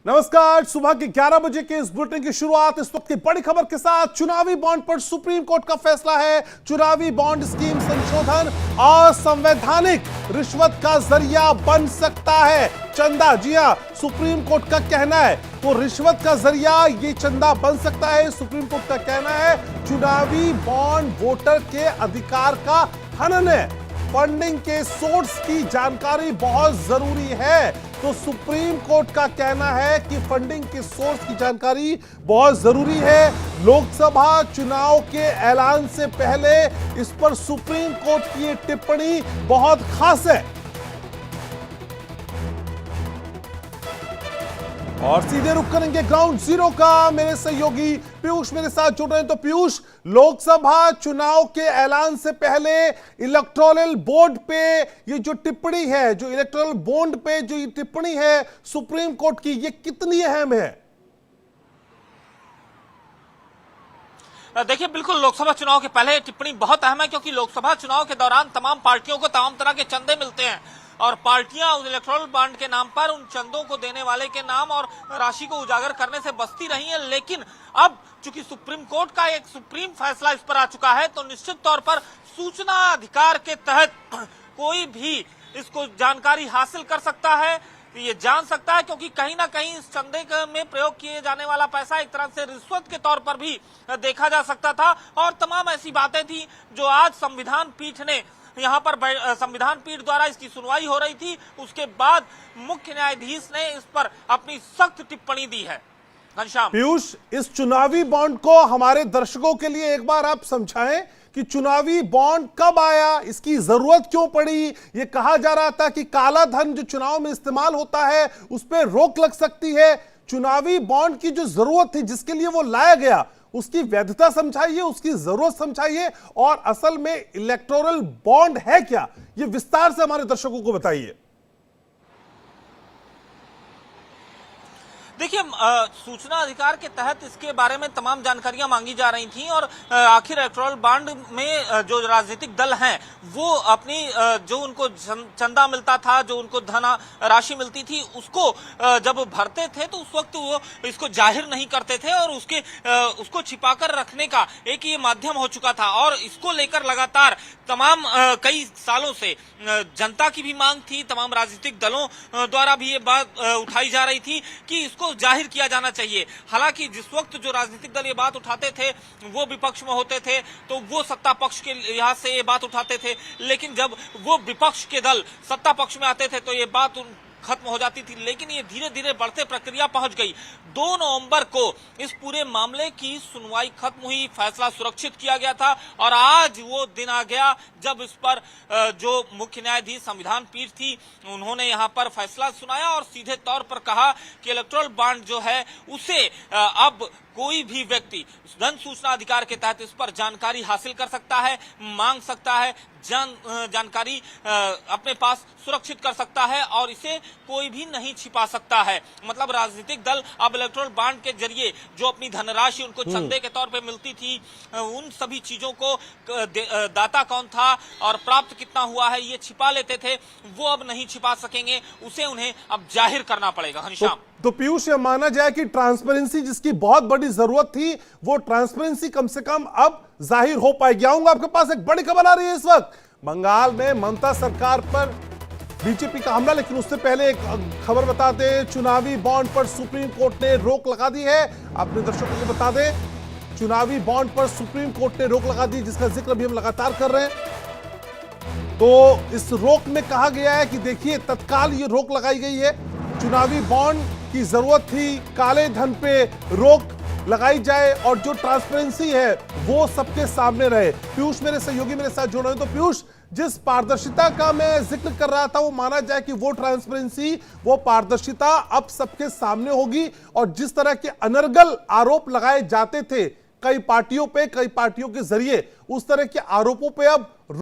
नमस्कार। सुबह के 11 बजे के इस बुलेटिन की शुरुआत इस वक्त की बड़ी खबर के साथ। चुनावी बॉन्ड पर सुप्रीम कोर्ट का फैसला है। चुनावी बॉन्ड स्कीम संशोधन असंवैधानिक रिश्वत का जरिया बन सकता है। चंदा, जी हां, सुप्रीम कोर्ट का कहना है तो रिश्वत का जरिया ये चंदा बन सकता है। सुप्रीम कोर्ट का कहना है चुनावी बॉन्ड वोटर के अधिकार का हनन है। फंडिंग के सोर्स की जानकारी बहुत जरूरी है। तो सुप्रीम कोर्ट का कहना है कि फंडिंग के सोर्स की जानकारी बहुत जरूरी है। लोकसभा चुनाव के ऐलान से पहले इस पर सुप्रीम कोर्ट की ये टिप्पणी बहुत खास है। और सीधे रुक करेंगे ग्राउंड जीरो का। मेरे सहयोगी पीयूष मेरे साथ जुड़ रहे हैं। तो पीयूष, लोकसभा चुनाव के ऐलान से पहले इलेक्टोरल बोर्ड पे ये जो टिप्पणी है, जो इलेक्टोरल बॉन्ड पे जो ये टिप्पणी है सुप्रीम कोर्ट की, ये कितनी अहम है? देखिए, बिल्कुल लोकसभा चुनाव के पहले टिप्पणी बहुत अहम है, क्योंकि लोकसभा चुनाव के दौरान तमाम पार्टियों को तमाम तरह के चंदे मिलते हैं और पार्टियां उस इलेक्टोरल बॉन्ड के नाम पर उन चंदों को देने वाले के नाम और राशि को उजागर करने से बचती रही हैं। लेकिन अब चूंकि सुप्रीम कोर्ट का एक सुप्रीम फैसला इस पर आ चुका है, तो निश्चित तौर पर सूचना अधिकार के तहत कोई भी इसको जानकारी हासिल कर सकता है, ये जान सकता है, क्योंकि कहीं ना कहीं इस चंदे में प्रयोग किए जाने वाला पैसा एक तरह से रिश्वत के तौर पर भी देखा जा सकता था। और तमाम ऐसी बातें थी जो आज संविधान पीठ ने यहाँ पर संविधान पीठ द्वारा इसकी सुनवाई हो रही थी, उसके बाद मुख्य न्यायाधीश ने इस पर अपनी सख्त टिप्पणी दी है। घनश्याम, पीयूष, इस चुनावी बॉन्ड को हमारे दर्शकों के लिए एक बार आप समझाएं कि चुनावी बॉन्ड कब आया, इसकी जरूरत क्यों पड़ी। ये कहा जा रहा था कि काला धन जो चुनाव में इस्तेमाल होता है उस पर रोक लग सकती है। चुनावी बॉन्ड की जो जरूरत थी, जिसके लिए वो लाया गया, उसकी वैधता समझाइए, उसकी जरूरत समझाइए, और असल में इलेक्टोरल बॉन्ड है क्या, ये विस्तार से हमारे दर्शकों को बताइए। देखिए, सूचना अधिकार के तहत इसके बारे में तमाम जानकारियां मांगी जा रही थी और आखिर इलेक्टोरल बॉन्ड में जो राजनीतिक दल हैं वो अपनी जो उनको चंदा मिलता था, जो उनको धन राशि मिलती थी, उसको जब भरते थे तो उस वक्त वो इसको जाहिर नहीं करते थे और उसको छिपाकर रखने का एक ये माध्यम हो चुका था। और इसको लेकर लगातार तमाम कई सालों से जनता की भी मांग थी, तमाम राजनीतिक दलों द्वारा भी ये बात उठाई जा रही थी कि इसको जाहिर किया जाना चाहिए। हालांकि जिस वक्त जो राजनीतिक दल ये बात उठाते थे वो विपक्ष में होते थे, तो वो सत्ता पक्ष के लिहाज से ये बात उठाते थे, लेकिन जब वो विपक्ष के दल सत्ता पक्ष में आते थे तो ये बात खत्म हो जाती थी। लेकिन ये धीरे धीरे बढ़ते प्रक्रिया पहुंच गई। 2 नवंबर को इस पूरे मामले की सुनवाई खत्म हुई, फैसला सुरक्षित किया गया था और आज वो दिन आ गया जब इस पर जो मुख्य न्यायाधीश संविधान पीठ थी उन्होंने यहाँ पर फैसला सुनाया और सीधे तौर पर कहा कि इलेक्टोरल बॉन्ड जो है उसे अब कोई भी व्यक्ति जन सूचना अधिकार के तहत इस पर जानकारी हासिल कर सकता है, मांग सकता है, जानकारी अपने पास सुरक्षित कर सकता है और इसे कोई भी नहीं छिपा सकता है। मतलब राजनीतिक दल अब इलेक्टोरल बॉन्ड के जरिए जो अपनी धनराशि उनको चंदे के तौर पे मिलती थी, उन सभी चीजों को दाता कौन था और प्राप्त कितना हुआ है ये छिपा लेते थे, वो अब नहीं छिपा सकेंगे, उसे उन्हें अब जाहिर करना पड़ेगा। घनश्याम, तो पीयूष, ये माना जाए कि ट्रांसपेरेंसी जिसकी बहुत बड़ी जरूरत थी, वो ट्रांसपेरेंसी कम से कम अब जाहिर हो पाएगी। आऊंगा आपके पास, एक बड़ी खबर आ रही है इस वक्त। बंगाल में ममता सरकार पर बीजेपी का हमला, लेकिन उससे पहले एक खबर बता दें, चुनावी बॉन्ड पर सुप्रीम कोर्ट ने रोक लगा दी है। अपने दर्शकों को बता दें, चुनावी बॉन्ड पर सुप्रीम कोर्ट ने रोक लगा दी, जिसका जिक्र भी हम लगातार कर रहे हैं। तो इस रोक में कहा गया है कि देखिए, तत्काल ये रोक लगाई गई है। चुनावी बॉन्ड की जरूरत थी, काले धन पे रोक लगाई जाए और जो ट्रांसपेरेंसी है वो सबके सामने रहे। पीयूष मेरे सहयोगी मेरे साथ जुड़ रहे हैं। तो पीयूष, जिस पारदर्शिता का मैं जिक्र कर रहा था, वो माना जाए कि वो ट्रांसपेरेंसी, वो पारदर्शिता अब सबके सामने होगी और जिस तरह के अनर्गल आरोप लगाए जाते थे कई पार्टियों पे, कई पार्टियों के जरिए, उस तरह के आरोपों पे अब